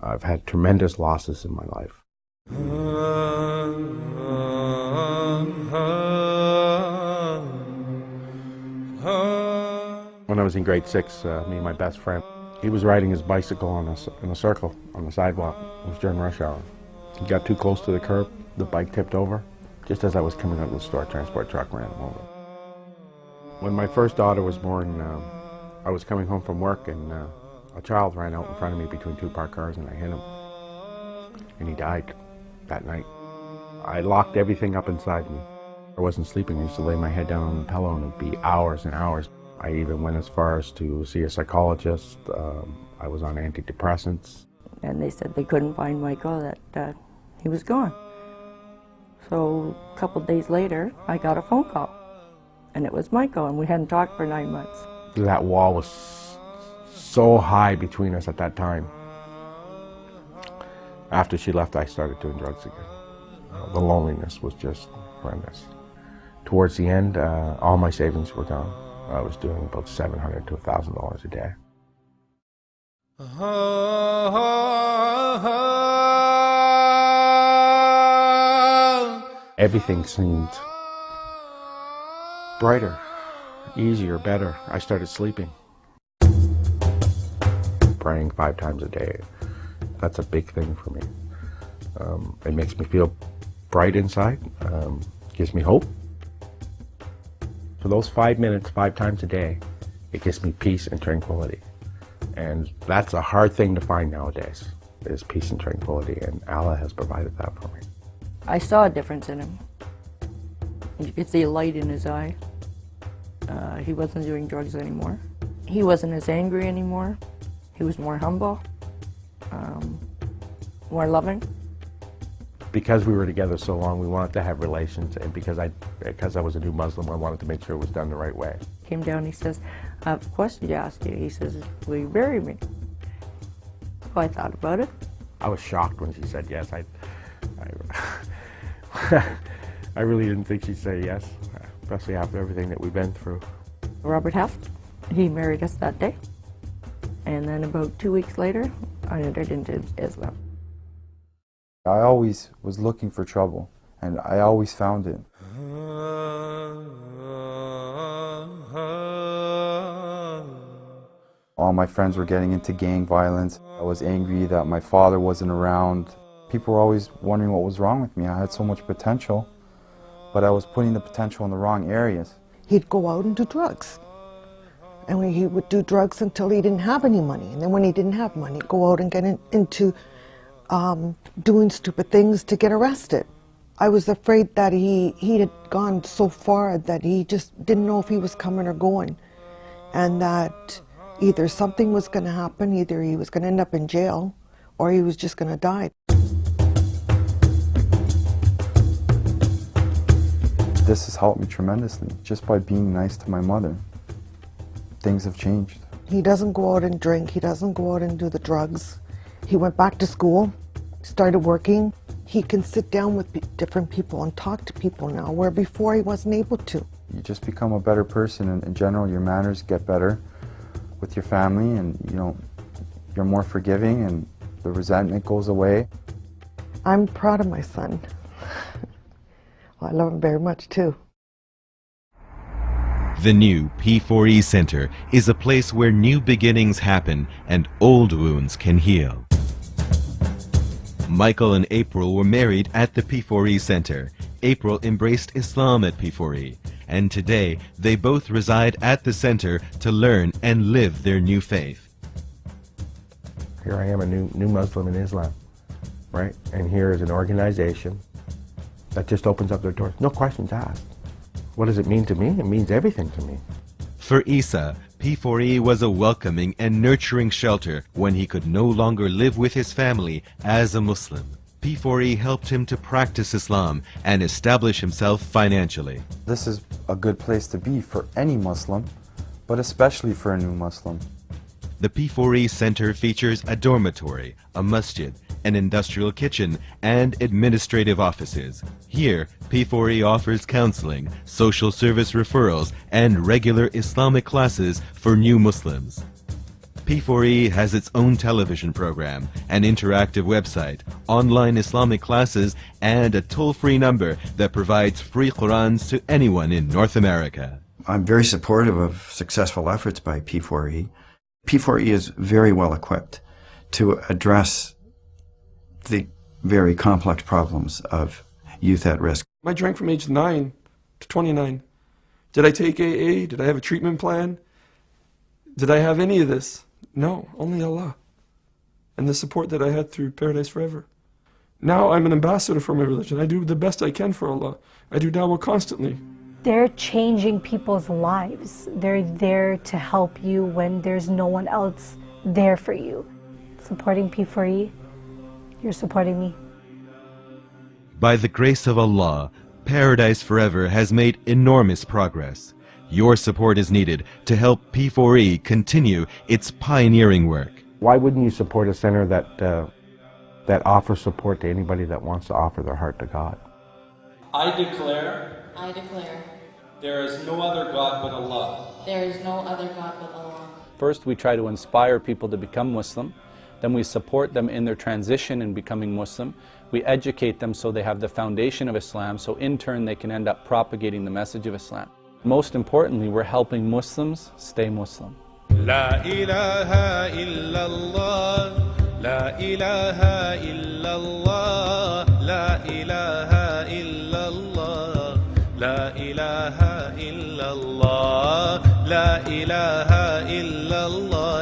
I've had tremendous losses in my life. When I was in grade 6, me and my best friend, he was riding his bicycle in a circle on the sidewalk. It was during rush hour. He got too close to the curb, the bike tipped over. Just as I was coming out of the store, a transport truck ran him over. When my first daughter was born, I was coming home from work and a child ran out in front of me between two parked cars and I hit him. And he died that night. I locked everything up inside me. I wasn't sleeping. I used to lay my head down on the pillow and it'd be hours and hours. I even went as far as to see a psychologist. I was on antidepressants. And they said they couldn't find Michael, that he was gone. So a couple days later, I got a phone call. And it was Michael, and we hadn't talked for 9 months. That wall was so high between us at that time. After she left, I started doing drugs again. The loneliness was just horrendous. Towards the end, all my savings were gone. I was doing about $700 to $1,000 a day. Everything seemed brighter, easier, better. I started sleeping. Praying 5 times a day, that's a big thing for me. It makes me feel bright inside, gives me hope. For those 5 minutes, 5 times a day, it gives me peace and tranquility. And that's a hard thing to find nowadays, is peace and tranquility, and Allah has provided that for me. I saw a difference in him. You could see a light in his eye. He wasn't doing drugs anymore. He wasn't as angry anymore. He was more humble, more loving. Because we were together so long, we wanted to have relations, and because I was a new Muslim, I wanted to make sure it was done the right way. Came down, he says, I have a question to ask you. He says, will you marry me? So I thought about it. I was shocked when she said yes. I really didn't think she'd say yes, especially after everything that we've been through. Robert Heft, he married us that day. And then about 2 weeks later, I entered into Islam. I always was looking for trouble, and I always found it. All my friends were getting into gang violence. I was angry that my father wasn't around. People were always wondering what was wrong with me. I had so much potential, but I was putting the potential in the wrong areas. He'd go out and do drugs. And he would do drugs until he didn't have any money. And then when he didn't have money, he'd go out and get into doing stupid things to get arrested. I was afraid that he had gone so far that he just didn't know if he was coming or going. And that either something was going to happen, either he was going to end up in jail, or he was just going to die. This has helped me tremendously, just by being nice to my mother. Things have changed. He doesn't go out and drink, he doesn't go out and do the drugs. He went back to school, started working. He can sit down with different people and talk to people now, where before he wasn't able to. You just become a better person, and in general your manners get better with your family, and you're more forgiving, and the resentment goes away. I'm proud of my son. Well, I love him very much too. The new P4E Center is a place where new beginnings happen and old wounds can heal. Michael and April were married at the P4E Center. April embraced Islam at P4E, and today they both reside at the center to learn and live their new faith. Here I am, a new Muslim in Islam, right? And here is an organization that just opens up their doors, no questions asked. What does it mean to me? It means everything to me. For Isa, P4E was a welcoming and nurturing shelter when he could no longer live with his family as a Muslim. P4E helped him to practice Islam and establish himself financially. This is a good place to be for any Muslim, but especially for a new Muslim. The P4E Center features a dormitory, a masjid, an industrial kitchen, and administrative offices. Here, P4E offers counseling, social service referrals, and regular Islamic classes for new Muslims. P4E has its own television program, an interactive website, online Islamic classes, and a toll-free number that provides free Qurans to anyone in North America. I'm very supportive of successful efforts by P4E. P4E is very well equipped to address the very complex problems of youth at risk. I drank from age 9 to 29. Did I take AA? Did I have a treatment plan? Did I have any of this? No, only Allah. And the support that I had through Paradise Forever. Now I'm an ambassador for my religion. I do the best I can for Allah. I do dawah constantly. They're changing people's lives. They're there to help you when there's no one else there for you. Supporting P4E, you're supporting me. By the grace of Allah, Paradise Forever has made enormous progress. Your support is needed to help P4E continue its pioneering work. Why wouldn't you support a center that offers support to anybody that wants to offer their heart to God? I declare there is no other God but Allah. there is no other God but Allah. First, we try to inspire people to become Muslim. Then we support them in their transition in becoming Muslim. We educate them so they have the foundation of Islam, so in turn they can end up propagating the message of Islam. Most importantly, we're helping Muslims stay Muslim. La ilaha illallah, la ilaha illallah, la ilaha illallah, la ilaha illallah, la ilaha illallah.